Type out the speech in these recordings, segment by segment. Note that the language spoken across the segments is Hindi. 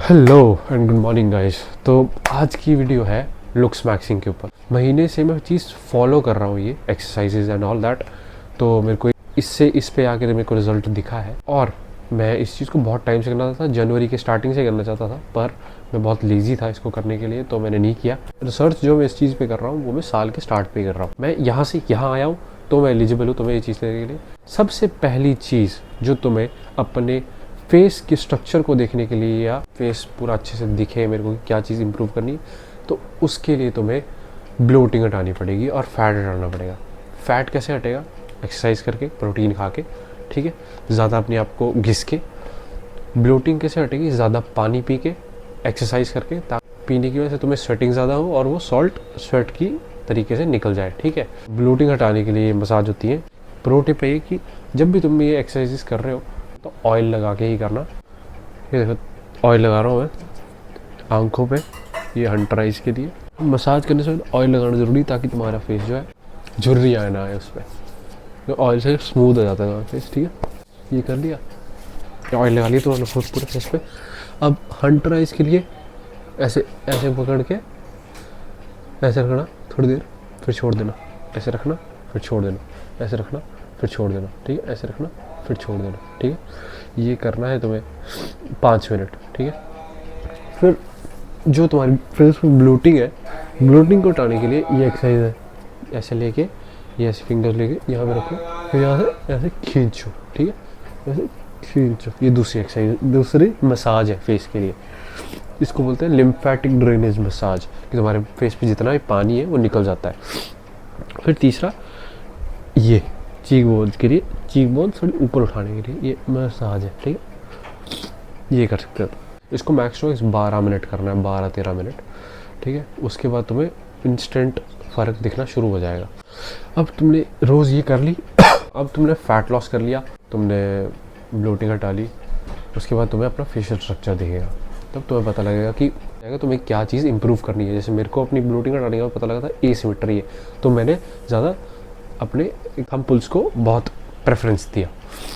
Hello and good morning guys. तो आज की वीडियो है लुक्स मैक्सिंग के ऊपर। महीने से मैं चीज़ फॉलो कर रहा हूँ, ये एक्सरसाइजेज एंड ऑल दैट। तो मेरे को इससे इस पे आके मेरे को रिजल्ट दिखा है और मैं इस चीज़ को बहुत टाइम से करना था, जनवरी के स्टार्टिंग से करना चाहता था, पर मैं बहुत लेजी था इसको करने के लिए, तो मैंने नहीं किया। रिसर्च जो मैं इस चीज़ पे कर रहा हूँ वो मैं साल के स्टार्ट पे कर रहा हूँ। मैं यहाँ से यहाँ आया हूँ तो मैं एलिजिबल हूँ तुम्हें ये चीज़ लेने के लिए। सबसे पहली चीज़ जो तुम्हें अपने फेस के स्ट्रक्चर को देखने के लिए, या फेस पूरा अच्छे से दिखे मेरे को क्या चीज़ इंप्रूव करनी है, तो उसके लिए तुम्हें ब्लोटिंग हटानी पड़ेगी और फैट हटाना पड़ेगा। फैट कैसे हटेगा? एक्सरसाइज करके, प्रोटीन खा के, ठीक है, ज़्यादा अपने आप को घिस के। ब्लोटिंग कैसे हटेगी? ज़्यादा पानी पी के, एक्सरसाइज करके, ताकि पीने की वजह से तुम्हें स्वेटिंग ज़्यादा हो और वो सॉल्ट स्वेट की तरीके से निकल जाए, ठीक है। ब्लोटिंग हटाने के लिए ये मसाज होती है। प्रो टिप है कि जब भी तुम ये एक्सरसाइज कर रहे हो तो ऑयल लगा के ही करना। ये देखो ऑयल लगा रहा हूँ मैं आंखों पे, ये अंडर आइज के लिए। मसाज करने से ऑयल लगाना ज़रूरी, ताकि तुम्हारा फेस जो है झुर्रियाँ ना आए उस पर, तो ऑयल से स्मूथ हो जाता है तुम्हारा फेस, ठीक है। ये कर लिया, ऑयल लगा लिया तुम्हारा पूरे फेस पे। अब अंडर आइज के लिए ऐसे ऐसे पकड़ के ऐसे रखना थोड़ी देर, फिर छोड़ देना, ऐसे रखना फिर छोड़ देना, ऐसे रखना फिर छोड़ देना, ठीक है, ऐसे रखना फिर छोड़ देना, ठीक है। ये करना है तुम्हें 5 मिनट, ठीक है। फिर जो तुम्हारी फेस में ब्लोटिंग है, ब्लोटिंग को हटाने के लिए ये एक्सरसाइज है। ऐसे लेके, ये ऐसे फिंगर लेके यहाँ पे रखो, फिर यहाँ से ऐसे खींचो, ठीक है, ऐसे खींचो। ये दूसरी एक्सरसाइज, दूसरी मसाज है फेस के लिए। इसको बोलते हैं लिम्फेटिक ड्रेनेज मसाज, कि तुम्हारे फेस पे जितना भी पानी है वो निकल जाता है। फिर तीसरा ये चीक बोन्स के लिए, चीक बोन्स थोड़ी ऊपर उठाने के लिए ये मसाज है, ठीक है। ये कर सकते हो। इसको मैक्सिमम 12 मिनट करना है, 12-13 मिनट, ठीक है। उसके बाद तुम्हें इंस्टेंट फ़र्क दिखना शुरू हो जाएगा। अब तुमने रोज़ ये कर ली अब तुमने फैट लॉस कर लिया, तुमने ब्लोटिंग हटा ली, उसके बाद तुम्हें अपना फेशियल स्ट्रक्चर दिखेगा। तब तुम्हें पता लगेगा कि तुम्हें क्या चीज़ इंप्रूव करनी है। जैसे मेरे को अपनी ब्लोटिंग हटाने का पता लगा था एसिमेट्री है, तो मैंने ज़्यादा अपने थंब पुल्स को बहुत प्रेफरेंस दिया।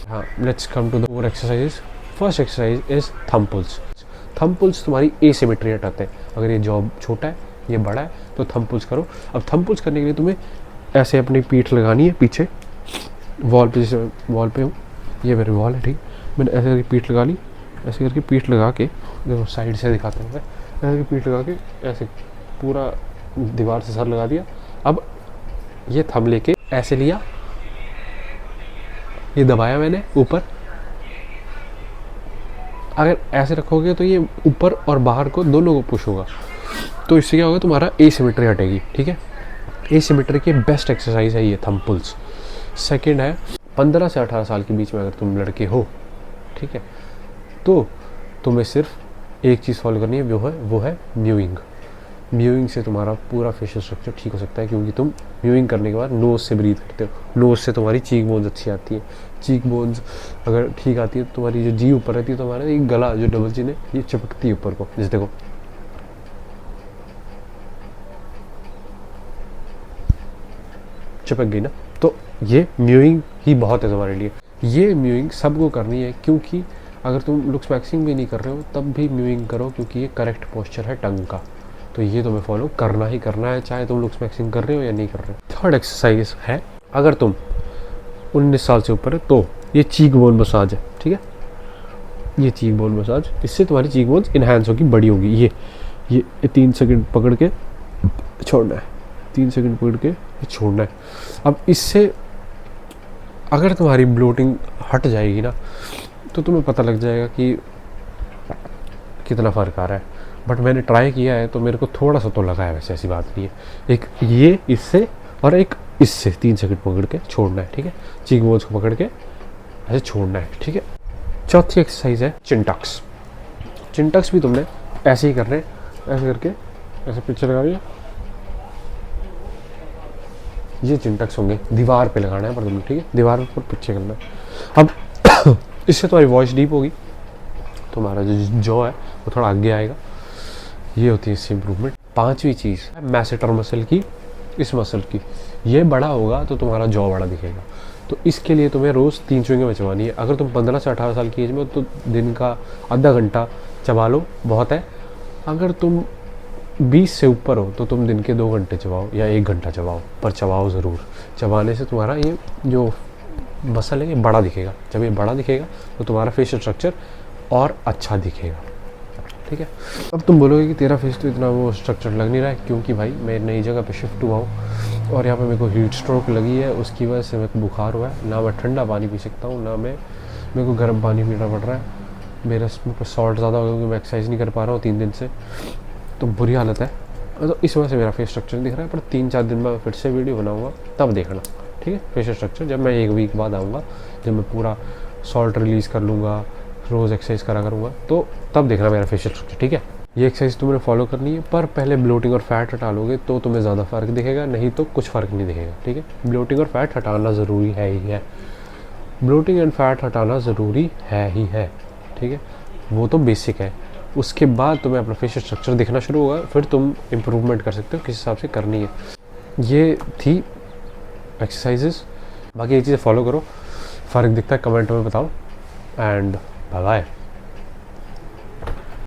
हाँ, let's come to the more exercises. First exercise is thumb pulls. Thumb pulls तुम्हारी एसिमेट्री हटाते हैं। अगर ये जॉब छोटा है, ये बड़ा है, तो थंब पुल्स करो। अब थंब पुल्स करने के लिए तुम्हें ऐसे अपनी पीठ लगानी है पीछे वॉल पे, जैसे वॉल पे हूँ, ये मेरी वॉल है, ठीक। मैंने ऐसे करके पीठ लगा ली, ऐसे करके पीठ लगा के, देखो साइड से दिखाते हैं, ऐसे करके पीठ लगा के ऐसे पूरा दीवार से सर लगा दिया। अब ये थंब लेके ऐसे लिया, ये दबाया मैंने ऊपर। अगर ऐसे रखोगे तो ये ऊपर और बाहर को दोनों को पुश होगा, तो इससे क्या होगा, तुम्हारा एसिमेट्री हटेगी, ठीक है। एसिमेट्री की बेस्ट एक्सरसाइज है ये थंब पुल्स। सेकंड है 15 से 18 साल के बीच में अगर तुम लड़के हो, ठीक है, तो तुम्हें सिर्फ एक चीज़ फॉलो करनी है, वो है म्यूइंग। म्यूइंग से तुम्हारा पूरा फेशियल स्ट्रक्चर ठीक हो सकता है, क्योंकि तुम म्यूइंग करने के बाद नोज़ से ब्रीथ करते हो। नोज़ से तुम्हारी चीक बोन्स अच्छी आती है। चीक बोन्स अगर ठीक आती है तो तुम्हारी जो जी ऊपर रहती है, तो हमारा ये गला जो डबल चिन है ये चिपकती है ऊपर को, जैसे देखो चिपक गई ना। तो ये म्यूइंग ही बहुत है तुम्हारे लिए। ये म्यूइंग सबको करनी है, क्योंकि अगर तुम लुक्स मैक्सिंग भी नहीं कर रहे हो तब भी म्यूइंग करो, क्योंकि ये करेक्ट पोस्चर है टंग का। तो ये तुम्हें फॉलो करना ही करना है, चाहे तुम लुक्स मैक्सिंग कर रहे हो या नहीं कर रहे हो। थर्ड एक्सरसाइज है, अगर तुम 19 साल से ऊपर है तो ये चीक बोन मसाज है, ठीक है। ये चीक बोन मसाज, इससे तुम्हारी चीक बोन्स इन्हांस होगी, बड़ी होगी। ये 3 सेकंड पकड़ के छोड़ना है, 3 सेकंड पकड़ के छोड़ना है। अब इससे अगर तुम्हारी ब्लोटिंग हट जाएगी ना, तो तुम्हें पता लग जाएगा कि कितना फ़र्क आ रहा है। बट मैंने ट्राई किया है तो मेरे को थोड़ा सा तो लगा है, वैसे ऐसी बात नहीं है। एक ये इससे और एक इससे 3 सेकंड पकड़ के छोड़ना है, ठीक है। चीक बोन्स को पकड़ के ऐसे छोड़ना है, ठीक है। चौथी एक्सरसाइज है चिन टक्स। चिन टक्स भी तुमने ऐसे ही करने, ऐसे करके ऐसे पीछे लगा लिया। ये चिन टक्स होंगे, दीवार पे लगाना है पर तुमने, ठीक है, दीवार पर पीछे करना है। अब इससे तुम्हारी वॉइस डीप होगी, तुम्हारा जो जॉ है वो थोड़ा आगे आएगा। ये होती है इससे इम्प्रूवमेंट। पांचवी चीज़ है मैसेटर मसल की, इस मसल की। ये बड़ा होगा तो तुम्हारा जॉ बड़ा दिखेगा। तो इसके लिए तुम्हें रोज़ 3 चुइंगम चबानी है। अगर तुम 15 से 18 साल की एज में हो तो दिन का आधा घंटा चबा लो, बहुत है। अगर तुम 20 से ऊपर हो तो तुम दिन के 2 घंटे चबाओ या 1 घंटा चबाओ, पर चबाओ ज़रूर। चबाने से तुम्हारा ये जो मसल है ये बड़ा दिखेगा। जब ये बड़ा दिखेगा तो तुम्हारा फेशियल स्ट्रक्चर और अच्छा दिखेगा, ठीक है। अब तुम बोलोगे कि तेरा फेस तो इतना वो स्ट्रक्चर लग नहीं रहा है, क्योंकि भाई मैं नई जगह पे शिफ्ट हुआ हूँ और यहाँ पे मेरे को हीट स्ट्रोक लगी है, उसकी वजह से मेरे को बुखार हुआ है। ना मैं ठंडा पानी पी सकता हूँ, ना मेरे को गर्म पानी पीना पड़ रहा है। मेरे पर सॉल्ट ज़्यादा हो गया क्योंकि मैं एक्सरसाइज नहीं कर पा रहा हूँ 3 दिन से, तो बुरी हालत है। तो इस वजह से मेरा फेस स्ट्रक्चर दिख रहा है। पर 3-4 दिन में फिर से वीडियो बनाऊँगा, तब देखना, ठीक है। फेशियल स्ट्रक्चर जब मैं 1 वीक बाद आऊँगा, जब मैं पूरा सॉल्ट रिलीज़ कर लूँगा, रोज़ एक्सरसाइज करा करूँगा, तो तब देखना मेरा फेशियल स्ट्रक्चर, ठीक है। ये एक्सरसाइज तुम्हें फॉलो करनी है, पर पहले ब्लोटिंग और फैट हटा लोगे तो तुम्हें ज़्यादा फ़र्क दिखेगा, नहीं तो कुछ फ़र्क नहीं दिखेगा, ठीक है। ब्लोटिंग और फैट हटाना ज़रूरी है ही है, ब्लोटिंग एंड फैट हटाना ज़रूरी है ही है, ठीक है। वो तो बेसिक है। उसके बाद तुम्हें अपना फेशियल स्ट्रक्चर दिखना शुरू होगा, फिर तुम इम्प्रूवमेंट कर सकते हो किस हिसाब से करनी है। ये थी एक्सरसाइजेस, बाकी ये चीज़ें फॉलो करो, फ़र्क दिखता है कमेंट में बताओ, एंड बाय बाय।